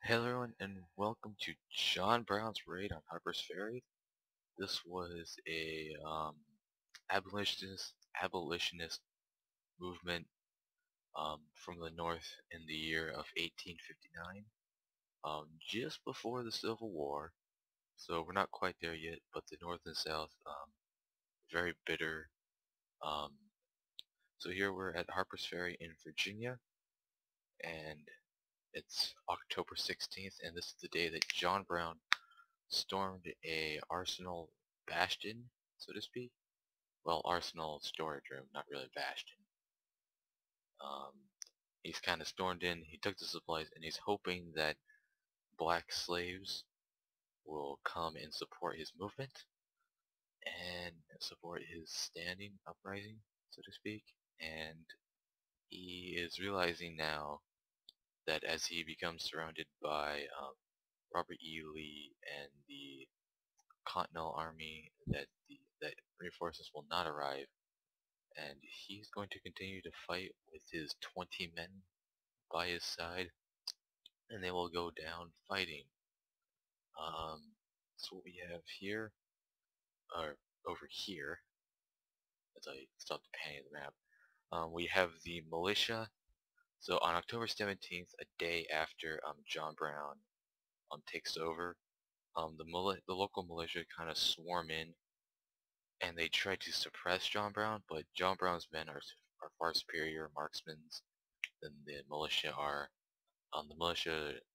Hello everyone and welcome to John Brown's raid on Harper's Ferry. This was a abolitionist movement from the North in the year of 1859, just before the Civil War. So we're not quite there yet, but the North and South very bitter. Um, so here we're at Harper's Ferry in Virginia, and it's October 16th, and this is the day that John Brown stormed a Arsenal bastion, so to speak. Well, Arsenal storage room, not really bastion. He's kind of stormed in, he took the supplies, and he's hoping that black slaves will come and support his movement and support his standing uprising, so to speak. And he is realizing now that as he becomes surrounded by Robert E. Lee and the Continental Army, that reinforcements will not arrive, and he's going to continue to fight with his 20 men by his side, and they will go down fighting. So what we have here, or over here, as I stop the panning of the map, we have the militia. So on October 17th, a day after John Brown takes over, the local militia kind of swarm in, and they try to suppress John Brown, but John Brown's men are far superior marksmen than the militia are. The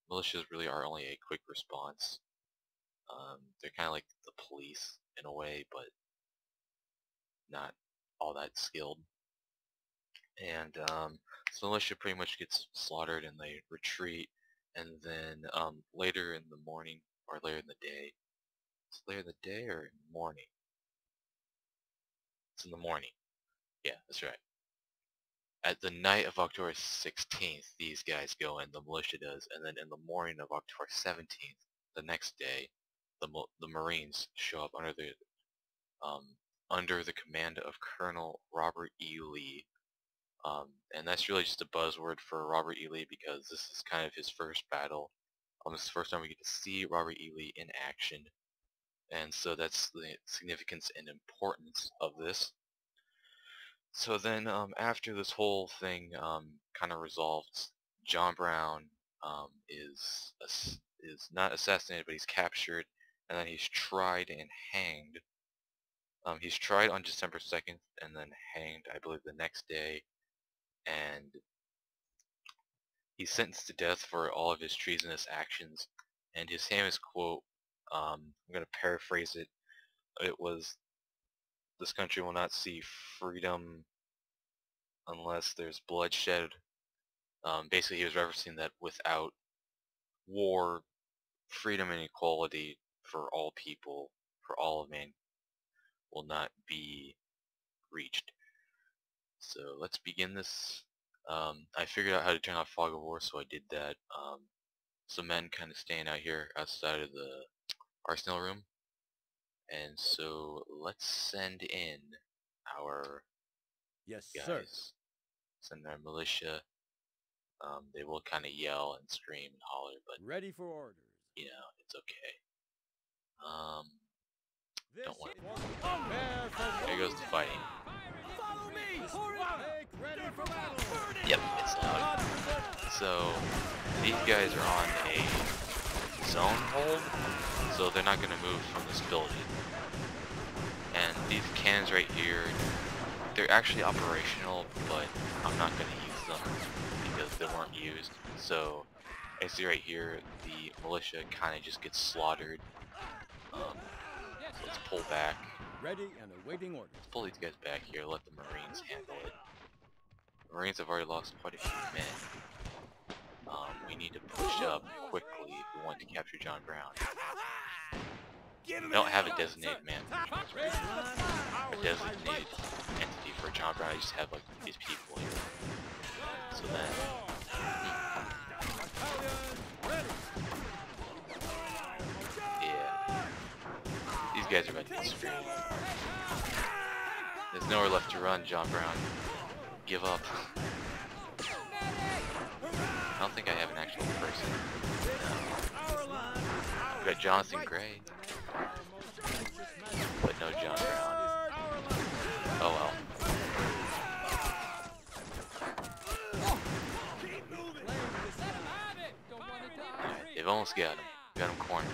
militias really are only a quick response. They're kind of like the police in a way, but not all that skilled. And so the militia pretty much gets slaughtered, and they retreat. And then later in the morning, or later in the day, it's later in the day or in the morning? It's in the morning. Yeah, that's right. At the night of October 16th, these guys go in, the militia does, and then in the morning of October 17th, the next day, the Marines show up under the command of Colonel Robert E. Lee. And that's really just a buzzword for Robert E. Lee because this is kind of his first battle. This is the first time we get to see Robert E. Lee in action. And so that's the significance and importance of this. So then after this whole thing kind of resolves, John Brown is not assassinated, but he's captured, and then he's tried and hanged. He's tried on December 2nd and then hanged, I believe, the next day. And he's sentenced to death for all of his treasonous actions. And his famous quote, I'm going to paraphrase it, it was, "This country will not see freedom unless there's bloodshed." Basically, he was referencing that without war, freedom and equality for all people, for all of man, will not be reached. So let's begin this. I figured out how to turn off fog of war, so I did that. Some men kind of staying out here outside of the arsenal room, and so let's send in our Yes, guys. sir. Send our militia. They will kind of yell and scream and holler, but Ready for orders. you know, it's okay. Don't want. There goes the fighting. Follow me. Make ready for battle. Yep, it's loud. So these guys are on a zone hold, so they're not going to move from this building. And these cannons right here, they're actually operational, but I'm not going to use them because they weren't used. So I see right here, the militia kind of just gets slaughtered. Let's pull back. Ready and awaiting orders. Let's pull these guys back here, let the Marines handle it. The Marines have already lost quite a few men. We need to push up quickly if we want to capture John Brown. We don't have a designated man for John Brown. A designated entity for John Brown. I just have like these people here. So then, yeah, these guys are about to get screwed. There's nowhere left to run, John Brown. Give up. I don't think I have an actual person. No. We got Jonathan Gray, but no John Brown. Oh well. Alright, they've almost got him. Got him cornered.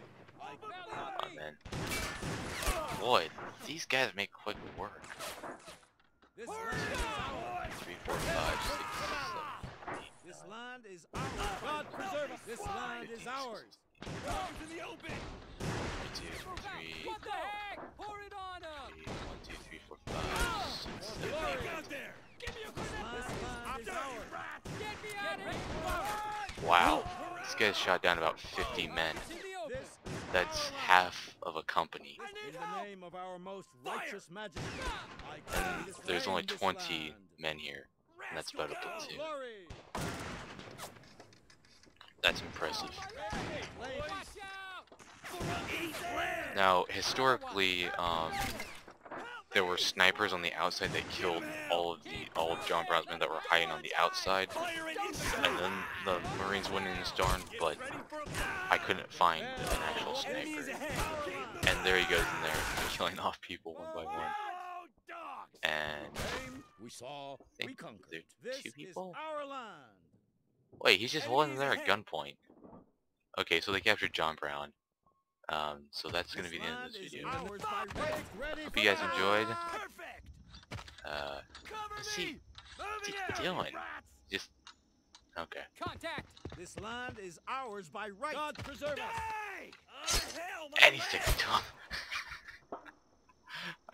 Oh man. Boy, these guys make quick work. 3, 4, 5, 6, 7, 8, This land is ours. God preserve us. This land is ours. Go to the open. 1, 2, 3. What the heck? Pour it on him. 1, 2, 3, 4, 5, 6, 7, 8. Out there. Give me a quick. This land is ours. Get me out of here. Wow, this guy's shot down about 50 men. This That's half of a company. in the name of our most righteous majesty. I And claim there's only this 20 land. men here. And that's about a platoon. Glory. That's impressive. Watch out. Now, historically, there were snipers on the outside that killed all of John Brown's men that were hiding on the outside, and then the Marines went in and stormed, but I couldn't find an actual sniper. And there he goes in there, killing off people one by one. And We saw, think we conquered. there are This two is people? our land. wait, he's just holding them there at gunpoint. Okay, so they captured John Brown. So that's gonna be the end of this video. Hope you guys enjoyed. Let's see. What's he doing? Just okay. Contact. This land is ours by right. God preserve us. And he's sticking to him.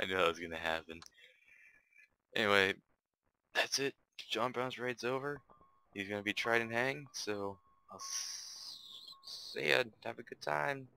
I knew that was gonna happen. Anyway, that's it. John Brown's raid's over. He's gonna be tried and hanged. So I'll see ya. Have a good time.